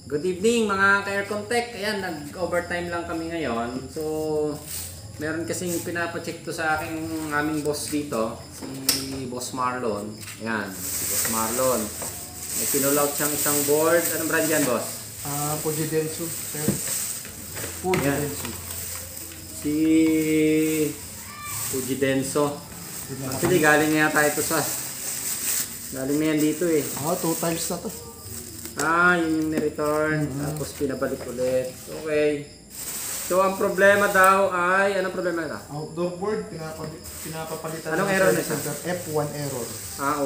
Good evening mga ka-Aircon Tech. Ayan, nag-overtime lang kami ngayon. So, meron kasing pinapacheck to sa aking aming boss dito, si Boss Marlon. Ayan, si Boss Marlon. May pinulout siyang isang board. Anong brand yan, boss? Fujidensu, sir. Fujidensu. Si Fujidenso. Actually, galing na yata ito sa... Galing na yan dito eh. 2 times na to. Yun yung ni-return. Tapos pinabalik ulit. Okay. So, ang problema daw ay... Anong problema na? Outdoor board, pinapapalitan. Anong error nito? F1 error.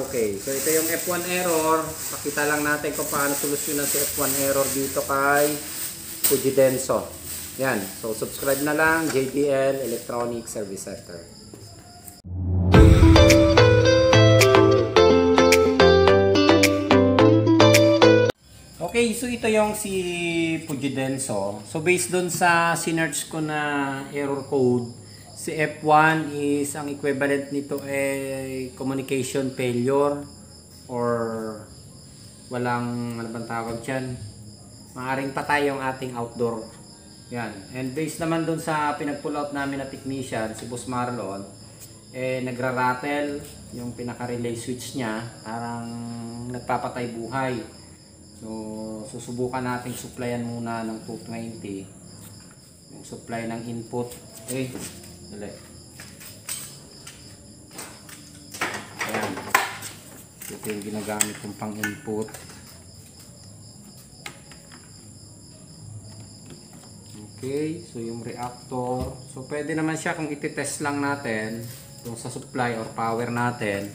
Okay. So, ito yung F1 error. Pakita lang natin kung paano solusyonan si F1 error dito kay Fujidenso. Yan. So, subscribe na lang. JBL Electronic Service Center. Okay, so ito yung si Fujidenso. So based dun sa sinearch ko na error code, si F1 is ang equivalent nito ay communication failure or walang ano bang tawag dyan. Maaring patay yung ating outdoor. Yan. And based naman dun sa pinag-pull out namin na technician, si Boss Marlon, nagra-rattle yung pinaka-relay switch niya, parang nagpapatay buhay. So, susubukan nating supplyan muna ng 220 yung supply ng input. Okay, dali. Ayan. Ito yung ginagamit kong pang input. Okay, so yung reactor. So, pwede naman siya kung iti-test lang natin yung sa supply or power natin.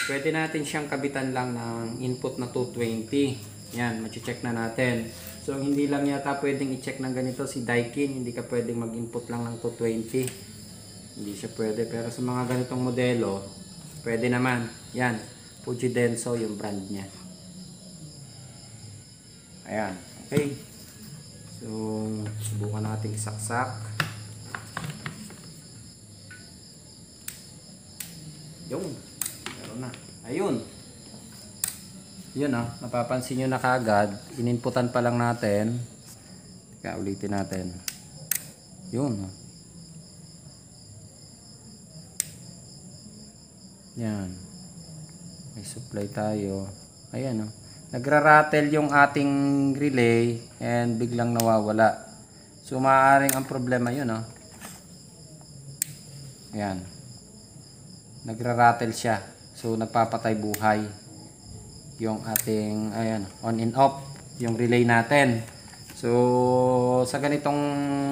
Pwede natin siyang kabitan lang ng input na 220. Yan, mag-check na natin. So, hindi lang yata pwedeng i-check ng ganito si Daikin. Hindi ka pwedeng mag-input lang ng 220. Hindi siya pwede. Pero sa mga ganitong modelo, pwede naman. Yan, Fujidenso yung brand niya. Ayan, okay. So, subukan natin isaksak. Yung, meron na. Ayun. Yun napapansin nyo na kagad, ininputan pa lang natin. Teka, ulitin natin. Yun. Yan. May supply tayo. Ayan nagra-rattle yung ating relay and biglang nawawala. So, maaaring ang problema yun Ayan. Nagra-rattle siya. So, nagpapatay buhay yung ating on and off yung relay natin. So sa ganitong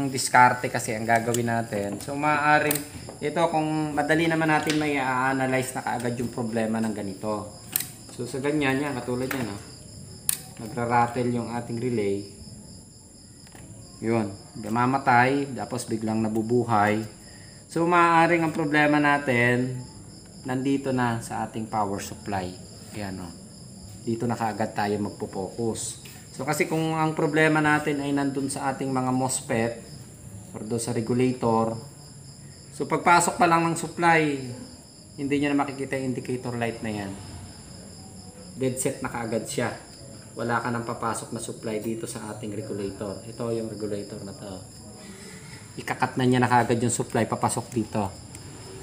diskarte kasi ang gagawin natin, so maaaring ito kung madali naman natin may a-analyze na kaagad yung problema ng ganito. So sa ganyan yan, katulad yan nagra-rattle yung ating relay, yun, mamatay tapos biglang nabubuhay. So maaaring ang problema natin nandito na sa ating power supply. Ayan dito na kaagad tayo magpo-focus. So kasi kung ang problema natin ay nandun sa ating mga MOSFET or doon sa regulator, so pagpasok pa lang ng supply, hindi nyo na makikita yung indicator light na yan. Dead set na kaagad siya. Wala ka nang papasok na supply dito sa ating regulator. Ito yung regulator na to. Ikakat na niya na kaagad yung supply papasok dito.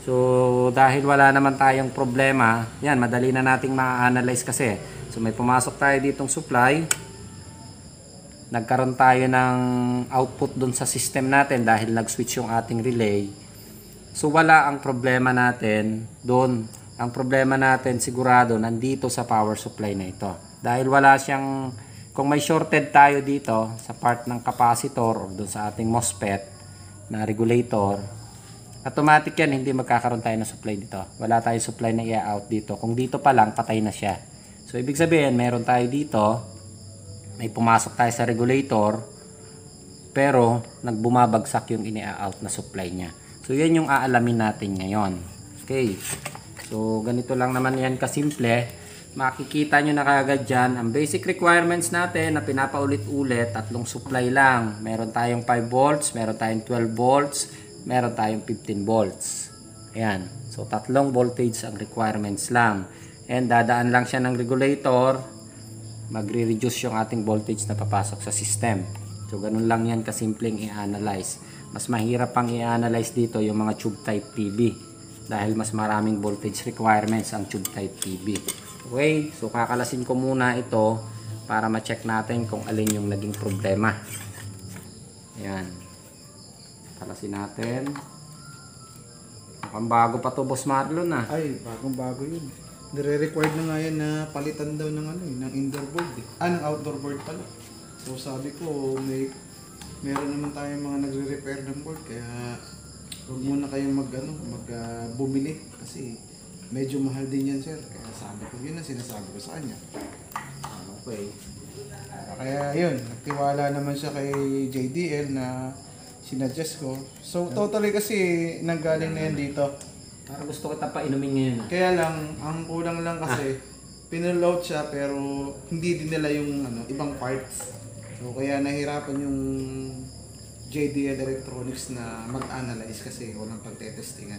So dahil wala naman tayong problema, yan madali na nating ma-analyze kasi. So may pumasok tayo ditong supply. Nagkaroon tayo ng output dun sa system natin dahil nag-switch yung ating relay. So wala ang problema natin doon. Ang problema natin sigurado nandito sa power supply na ito. Dahil wala siyang, kung may shorted tayo dito sa part ng capacitor o doon sa ating MOSFET na regulator, automatic yan, hindi magkakaroon tayo ng supply dito. Wala tayong supply na i-out dito. Kung dito pa lang, patay na siya. So, ibig sabihin, meron tayo dito, may pumasok tayo sa regulator, pero nagbumabagsak yung ini-out na supply niya. So, yan yung aalamin natin ngayon. Okay. So, ganito lang naman yan kasimple. Makikita nyo na kagad dyan, ang basic requirements natin na pinapaulit-ulit, 3 supply lang. Meron tayong 5 volts, meron tayong 12 volts, meron tayong 15 volts. Ayan. So, 3 voltage ang requirements lang. And dadaan lang siya ng regulator magre-reduce yung ating voltage na papasok sa system. So ganun lang yan kasimpleng i-analyze. Mas mahirap pang i-analyze dito yung mga tube type PB dahil mas maraming voltage requirements ang tube type PB. Okay, so kakalasin ko muna ito para ma-check natin kung alin yung naging problema. Ayan. Kalasin natin. Mukhang bago pa to, Boss Marlon ah. Ay, bagong-bago yun. Nire-required na nga yan na palitan daw ng ng indoor board eh. Ng outdoor board pala. So sabi ko, meron naman tayong mga nagre-repair ng board kaya huwag muna kayong bumili kasi medyo mahal din yan, sir. Kaya sabi ko, yun ang sinasabi ko sa kanya. Okay. Kaya yun, nagtiwala naman siya kay JDL na sinadjust ko. So totally kasi nanggaling na yan dito. Para gusto kita pa inumin ngayon. Kaya lang, ang kulang lang kasi, pinuload siya pero hindi din nila yung ibang parts. So kaya nahirapan yung JDL Electronics na mag-analyze kasi walang pagtetestingan.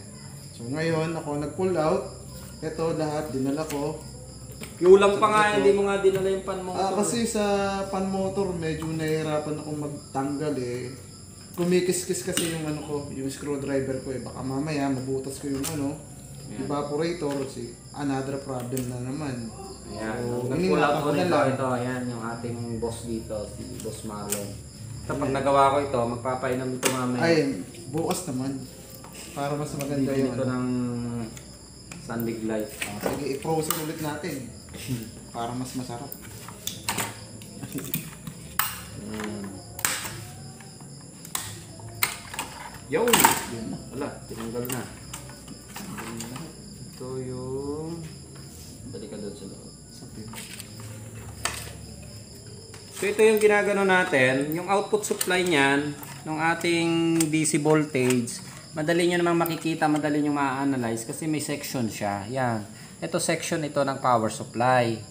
So ngayon, ako nag-pull out. Ito lahat, dinala ko. Kulang pa nga, hindi mo nga dinala yung pan motor. Kasi sa pan motor, medyo nahihirapan ako magtanggal eh. Kumikis-kis kasi yung yung screwdriver ko eh. Baka mamaya mabutas ko yung evaporator. Another problem na naman. Ayan, So, nag-pull out ko na nito. lang. Ito, ayan, yung ating boss dito, si Boss Marlon. Kapag nagawa ko ito, magpapainom ito mamaya. Ay, bukas naman. Para mas maganda Bibili yung ito ng Sundig Light. Sige, i-frozen ulit natin. Para mas masarap. Yo! Yan na. Wala, tinanggal na. Ito yung... Balik ka doon sa loob. So ito yung ginagano natin. Yung output supply niyan, ng ating DC voltage, madali nyo namang makikita, madali nyo ma-analyze kasi may section siya. Yan. Ito section ito ng power supply.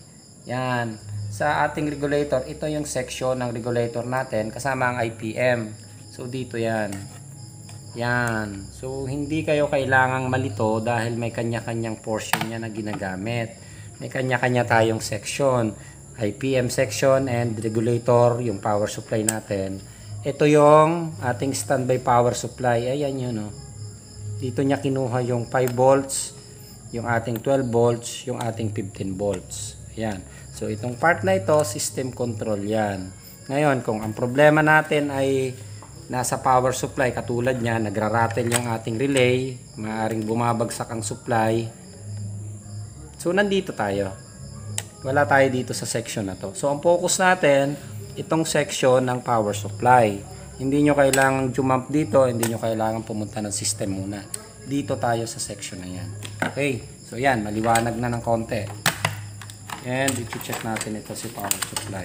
Yan. Sa ating regulator, ito yung section ng regulator natin kasama ang IPM. So dito yan. Yan. So hindi kayo kailangang malito dahil may kanya-kanyang portion niya na ginagamit. May kanya-kanya tayong section. IPM section and regulator, yung power supply natin. Ito yung ating standby power supply. Ayan yun, no? Dito niya kinuha yung 5 volts, yung ating 12 volts, yung ating 15 volts. Ayan. So, itong part na ito, system control yan. Ngayon, kung ang problema natin ay nasa power supply, katulad niya, nagra-rattle yung ating relay, maaaring bumabagsak ang supply. So, nandito tayo. Wala tayo dito sa section na to. So, ang focus natin, itong section ng power supply. Hindi nyo kailangang jump dito, hindi nyo kailangang pumunta ng system muna. Dito tayo sa section na yan. Okay, so yan, maliwanag na ng konti. And i-check natin ito si power supply.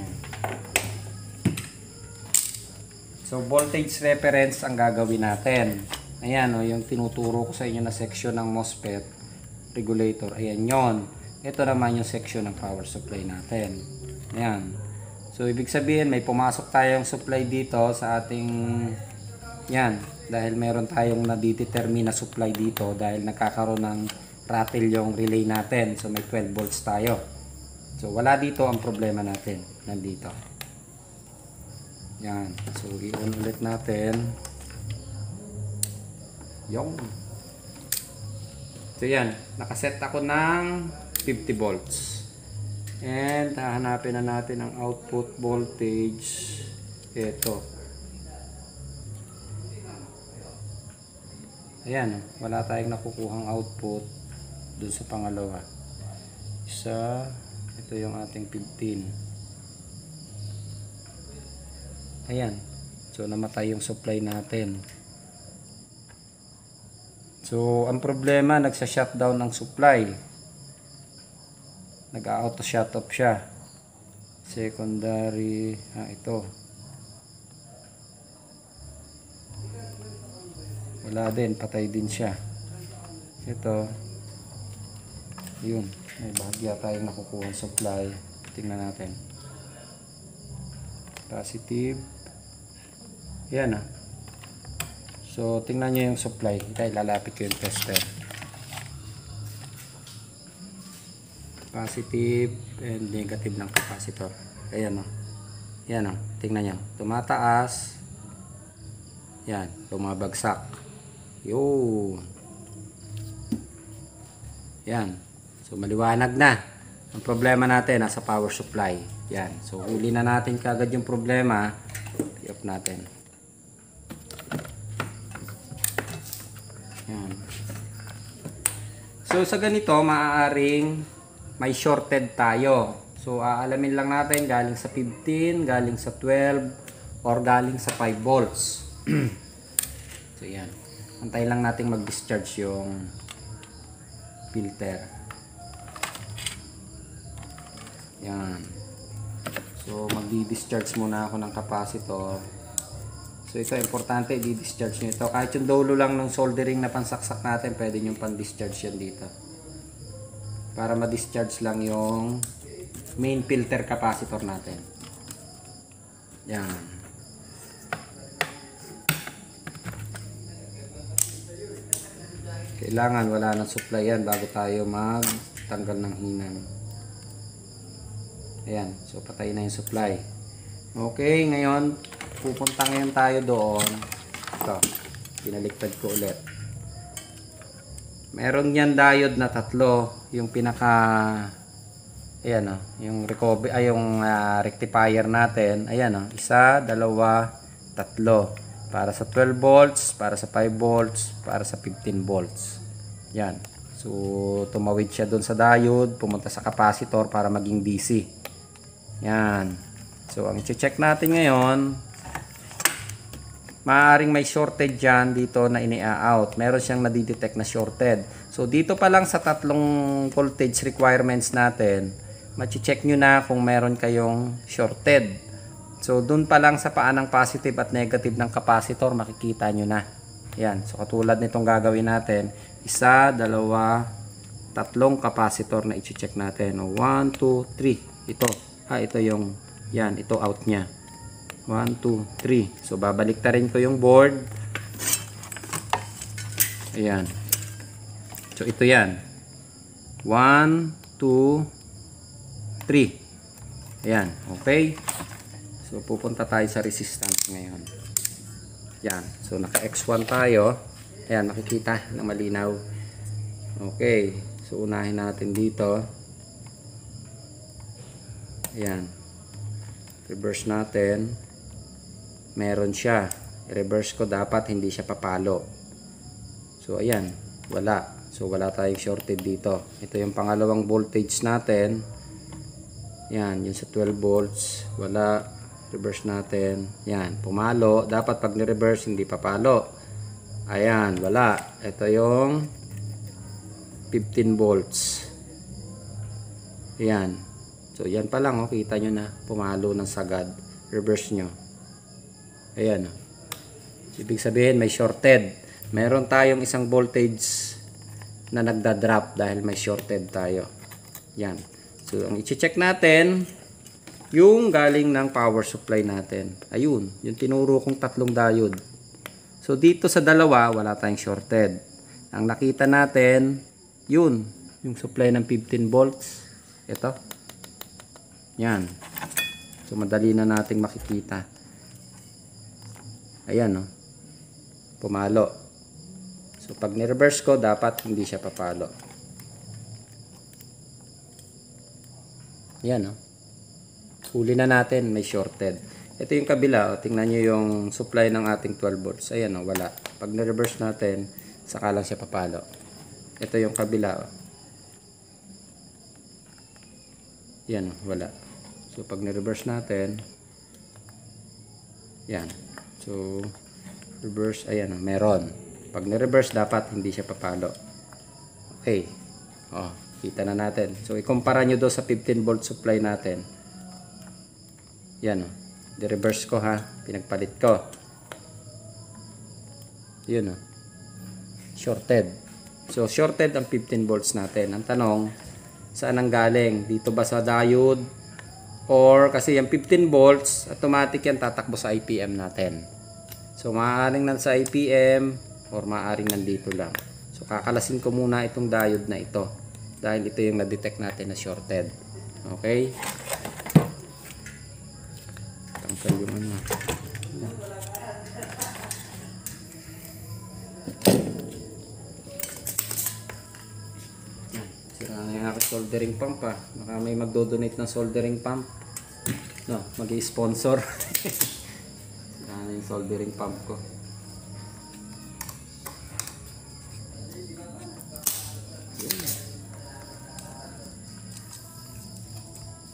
Yan. So, voltage reference ang gagawin natin. Ayan, yung tinuturo ko sa inyo na section ng MOSFET regulator. Ayan yon. Ito naman yung section ng power supply natin. Ayan. So, ibig sabihin, may pumasok tayong supply dito sa ating yan. Dahil meron tayong nadidetermine na supply dito dahil nagkakaroon ng rattle yung relay natin. So, may 12 volts tayo. So, wala dito ang problema natin. Nandito. Yan. So, i-on ulit natin. Yung. So, yan. Nakaset ako ng 50 volts. And hahanapin na natin ang output voltage. Ito. Ayan. Wala tayong nakukuhang output dun sa pangalawa. Isa. Ito yung ating 15. Ayan. So, namatay yung supply natin. So, ang problema, nagsa-shutdown ng supply. Nag-auto shut off siya. Secondary, ito. Wala din, patay din siya. Ito. Yun, may bahagya tayong nakukuha supply. Tingnan natin. Positive. Yan So, tingnan nyo yung supply. Ito, ilalapit ko yung tester. positive and negative ng capacitor. Ayan o. Yan o. Tingnan nyo. Tumataas. Yan. Bumabagsak. Yun. Yan. So maliwanag na. Ang problema natin nasa power supply. Yan. So huli na natin kagad yung problema. I-off natin. Yan. So sa ganito maaaring may shorted tayo. So aalamin lang natin galing sa 15, galing sa 12 or galing sa 5 volts. So yan. Antayin lang natin mag-discharge yung filter. Yan. So magdi-discharge muna ako ng capacitor. So ito importante, i-discharge nyo ito. Kahit yung dulo lang ng soldering na pansaksak natin, pwede nyo pan-discharge yan dito. Para ma-discharge lang yung main filter capacitor natin. Yan. Kailangan wala ng supply yan bago tayo magtanggal ng hinang. Ayan. So patay na yung supply. Okay, ngayon pupunta ngayon tayo doon. Ito, pinaliktad ko ulit. Meron yan diode na tatlo. Yung pinaka, ayan o, yung recovery, ay yung rectifier natin. Ayan o, isa, dalawa, tatlo. Para sa 12 volts, para sa 5 volts, para sa 15 volts. Yan. So, tumawid siya doon sa diode, pumunta sa capacitor para maging DC. Yan. So, ang i-check natin ngayon, maaaring may shorted dyan dito na ini-out. Meron siyang nadidetect na shorted. So, dito pa lang sa tatlong voltage requirements natin, ma-check nyo na kung meron kayong shorted. So, dun pa lang sa paanang positive at negative ng capacitor, makikita nyo na. Yan. So, katulad nitong gagawin natin, isa, dalawa, tatlong capacitor na i-check natin. 1, 2, 3. Ito. Ito yung, yan, ito out niya. 1, 2, 3. So, babaliktarin ko yung board. Ayan. So, ito yan. 1, 2, 3. Ayan. Okay. So, pupunta tayo sa resistance ngayon. Yan. So, naka-X1 tayo. Ayan, makikita na malinaw. Okay. So, unahin natin dito. Ayan. Reverse natin. Meron siya. I-reverse ko, dapat hindi siya papalo. So, ayan. Wala. So, wala tayong shorted dito. Ito yung pangalawang voltage natin. Yan. Yung sa 12 volts. Wala. Reverse natin. Yan. Pumalo. Dapat pag ni-reverse, hindi papalo. Ayan. Wala. Ito yung 15 volts. Ayan. So, yan pa lang. Kita nyo na. Pumalo ng sagad. Reverse nyo. Ayan. Ibig sabihin, may shorted. Meron tayong isang voltage na nagda-drop dahil may shorted tayo. Yan. So, ang i-check natin, yung galing ng power supply natin. Ayun. Yung tinuro kong tatlong diode. So, dito sa dalawa, wala tayong shorted. Ang nakita natin, yun. Yung supply ng 15 volts. Ito. Yan. So, madali na nating makikita. Ayan, no. Pumalo. So, pag ni-reverse ko, dapat hindi siya papalo. Ayan, no. Huli na natin, may shorted. Ito yung kabila, tingnan nyo yung supply ng ating 12 volts. Ayan, wala. Pag na-reverse natin, saka lang siya papalo. Ito yung kabila. Ayan, wala. So, pag na-reverse natin, yan. So, reverse, ayan, meron. Pag na-reverse, dapat hindi siya papalo. Okay. Kita na natin. So, ikumpara nyo doon sa 15 volt supply natin. Yan, di-reverse ko ha. Pinagpalit ko. Yun, shorted. So, shorted ang 15 volts natin. Ang tanong, saan ang galing? Dito ba sa diode? Or, kasi yung 15 volts, automatic yan tatakbo sa IPM natin. So, maaaring nasa IPM or maaaring nandito lang. So, kakalasin ko muna itong diode na ito. dahil ito yung na-detect natin na shorted. Okay? Tanggal yung ano. Sira na yung aking soldering pump ah. Baka may magdodonate ng soldering pump. No, mag-i-sponsor. Sira na yung soldering pump ko.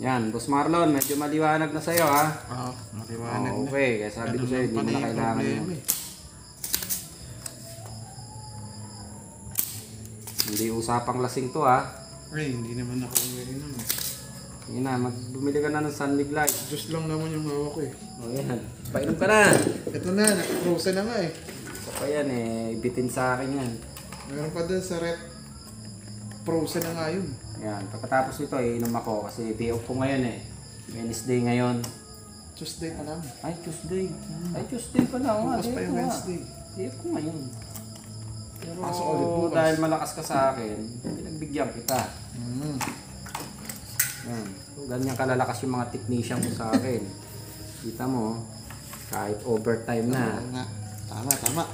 Yan, Boss Marlon, medyo maliwanag na sa'yo ha. Maliwanag na. Okay, kaya sabi ko sa'yo, hindi mo na kailangan yan. Hindi usapang lasing to ha. Ay, hindi naman ako ngayon naman. Yun na, bumili ka na ng Sunlig Light. Diyos lang naman yung hawak ko eh. O yan, painom ka na. Ito na, naka-frozen na nga eh. Isa pa yan eh, ibitin sa akin yan. Meron pa dun sa rep. Frozen na nga yun. Yan, pagkatapos nito inom ako kasi day off ko ngayon eh. Wednesday ngayon. Tuesday pa lang. Ay, Tuesday. Ay, Tuesday pa lang. Bukas pa yung Wednesday. Day off ko ngayon. Pero Pasok ulit bukas. dahil malakas ka sa akin, pinagbigyan kita. Yan. Ganyan kalalakas yung mga technician ko sa akin. Kita mo, kahit overtime na. Tama.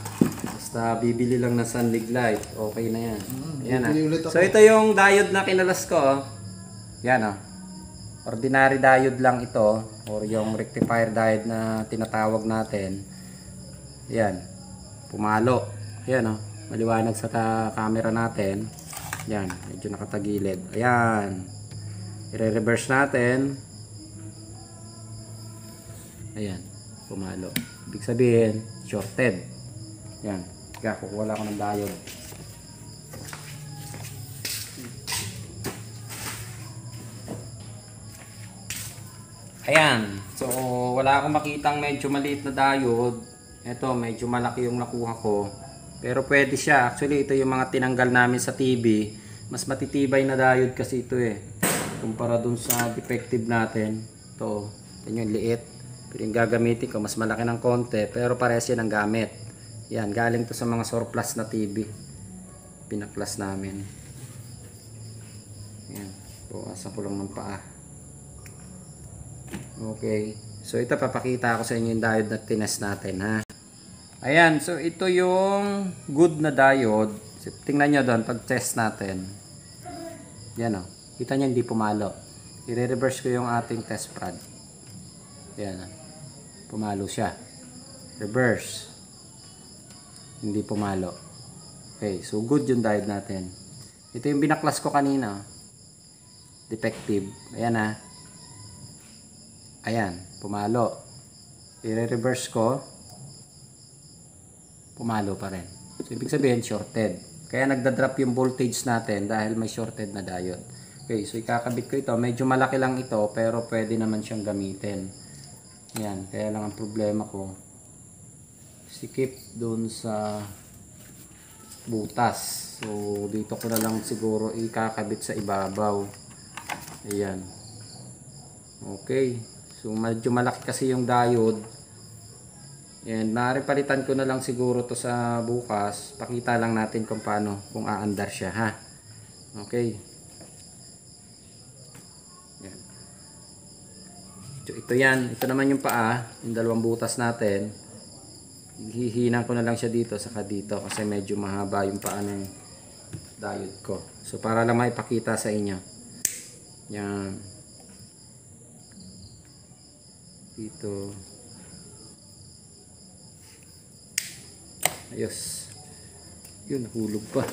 Basta bibili lang ng Sunlig Light, okay na yan. Ayan bibili ulit ako. So ito yung diode na kinalas ko. Oh. Yan oh. Ordinary diode lang ito or yung rectifier diode na tinatawag natin. Yan. Pumalo. Yan oh. Maliwanag sa camera natin. Yan, medyo nakatagilid. Ayan. I-reverse natin. Ayan, pumalo. Ibig sabihin, shorted. Yan. Kaya kukuha lang ako ng diode. Ayan. So, wala akong makitang medyo maliit na diode. Ito, medyo malaki yung nakuha ko. Pero pwede siya. Actually, ito yung mga tinanggal namin sa TV. Mas matitibay na diode kasi ito eh. Kumpara dun sa defective natin. Ito, ito yung liit. Pero yung gagamitin ko, mas malaki ng konti. Pero parehas yan ang gamit. Yan, galing to sa mga surplus na TV. Pinaklas namin. Yan, bukasan ko lang ng paa. Okay. So ito, papakita ko sa inyo yung diode na tinest natin ha. Ayan, so ito yung good na diode. Tingnan nyo doon, pag test natin. Yan o. Kita nyo hindi pumalo. I-reverse ko yung ating test prod. Yan o. Pumalo siya. Reverse. Hindi pumalo. Okay, so good yung diode natin. Ito yung binaklas ko kanina. Defective. Ayan ha. Ayan, pumalo. I-reverse ko. Pumalo pa rin. So, ibig sabihin, shorted. Kaya nagda-drop yung voltage natin dahil may shorted na diode. Okay, so ikakabit ko ito. Medyo malaki lang ito, pero pwede naman siyang gamitin. Yan, kaya lang ang problema ko. Sikip dun sa butas. So, dito ko na lang siguro ikakabit sa ibabaw. Ayan. Okay. So, medyo malaki kasi yung diode. And maaari palitan ko na lang siguro to sa bukas. Pakita lang natin kung paano, kung aandar siya ha. Okay. Yan. So, ito yan. Ito naman yung paa. Yung dalawang butas natin. Hihinan ko na lang siya dito saka dito kasi medyo mahaba yung paa ng diode ko. So para lang maipakita sa inyo. Yan. Dito. Ayos. Yun, nahulog pa.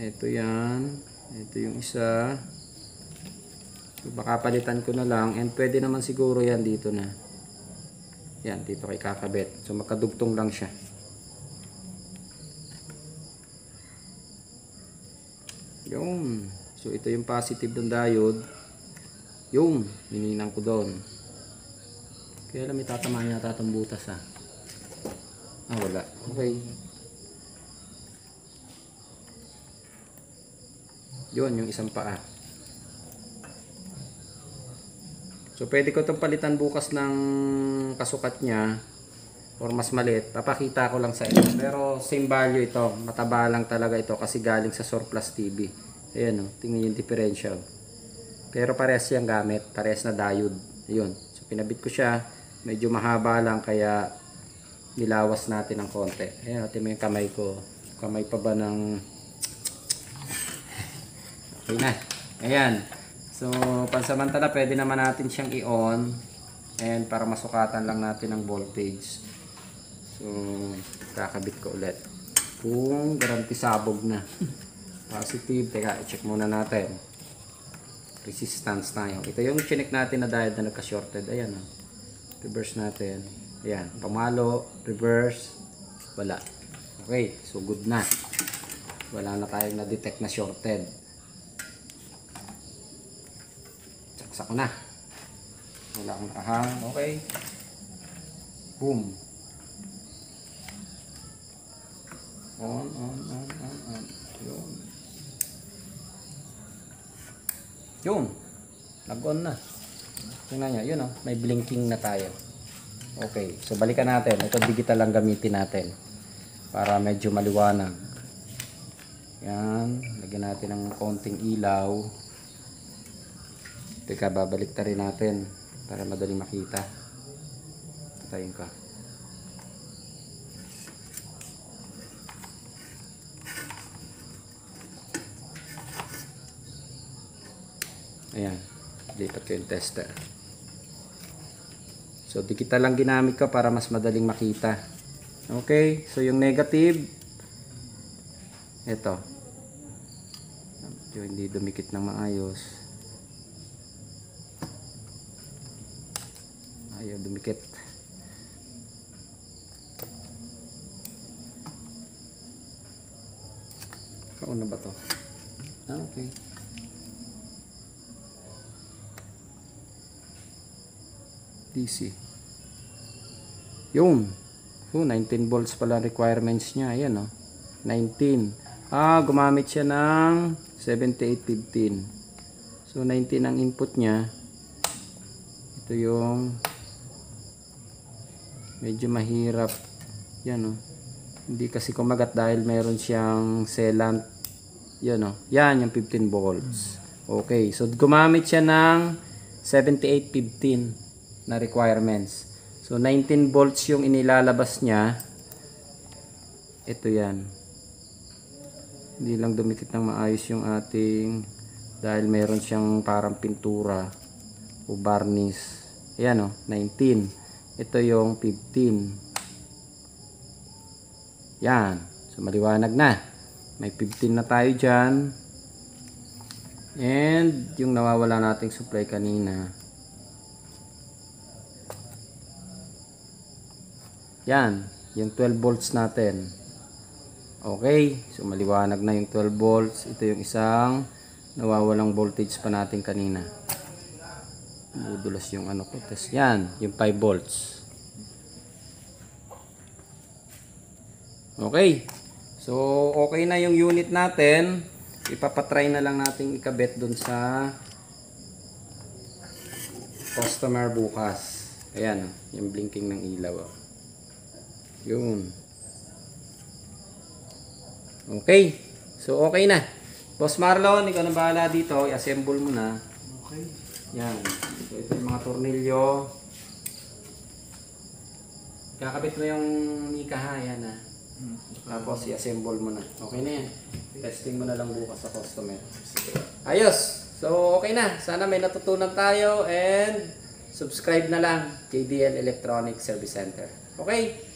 Ito yan. Ito yung isa. So, baka palitan ko na lang. And pwede naman siguro yan dito na. Yan, dito kay kakabit. So makadugtong lang siya. Yung. So ito yung positive ng diode. Yung, hininang ko doon. Kaya lang may tatamaan yata itong butas ha. Ah, wala. Okay. Yun, yung isang paa. So pwede ko itong palitan bukas ng kasukat niya. or mas maliit, papakita ko lang sa inyo. Pero same value ito, mataba lang talaga ito kasi galing sa Surplus TV. Ayan o, tingnan yung differential. Pero parehas siyang gamit, parehas na diode. Ayun, so pinabit ko siya, medyo mahaba lang kaya nilawas natin ng konti. Ayan, natin mo yung kamay ko. Kamay pa ba ng... Okay na. Ayan. So, pansamantala, pwede naman natin siyang i-on. And para masukatan lang natin ang voltage. So, kakabit ko ulit. Kung garanti sabog na. Positive. Teka, i-check muna natin. Resistance tayo. Ito yung chinek natin na diode na nagka-shorted. Ayan. Reverse natin. Ayan. Pamalo. Reverse. Wala. Okay. So, good na. Wala na tayong na-detect na shorted. Saksak ko na. Wala akong nakahang. Okay. Boom. On. Yun. Yun. Nag-on na. Tingnan nyo. Yun o. May blinking na tayo. Okay. So, balikan natin. Ito digital lang gamitin natin. Para medyo maliwanag. Yan. Lagyan natin ng konting ilaw. Teka, babalik ta rin natin. Para madaling makita. Patayin ka. Ayan. Lipat ko yung tester. So, digital lang ginamit ko para mas madaling makita. Okay. So, yung negative. Ito. Yung hindi dumikit ng maayos. Ayaw dumikit. Kauna ba to? Okay. DC. Yun. 19 volts pala requirements niya. Ayan o. 19. Gumamit siya ng 7815. So 19 ang input niya. Ito yung medyo mahirap. Yan o. Hindi kasi kumagat dahil meron siyang sealant. Yan o. Yan yung 15 volts. Okay. So gumamit siya ng 7815 na requirements. So 19 volts yung inilalabas niya. Ito yan. Hindi lang dumikit ng maayos yung ating dahil meron siyang parang pintura o varnish. Ayan o, 19. Ito yung 15. Yan. So maliwanag na. May 15 na tayo dyan. And yung nawawala nating supply kanina. Yan. Yung 12 volts natin. Okay. So maliwanag na yung 12 volts. Ito yung isang nawawalang voltage pa natin kanina. Budulas yung ano ko. Tapos yan. Yung 5 volts. Okay. So okay na yung unit natin. Ipapatry na lang natin ikabit dun sa customer bukas. Ayan. Yung blinking ng ilaw. Yun. Okay. So, okay na. Boss Marlon, ikaw na bahala dito. I-assemble mo na. Okay. Yan. So, ito yung mga tornilyo. Kakabit mo yung mika ha. Yan ha. Tapos, i-assemble mo na. Okay na yan. Testing mo na lang bukas sa customer. Ayos. So, okay na. Sana may natutunan tayo. And, subscribe na lang. JDL Electronic Service Center. Okay?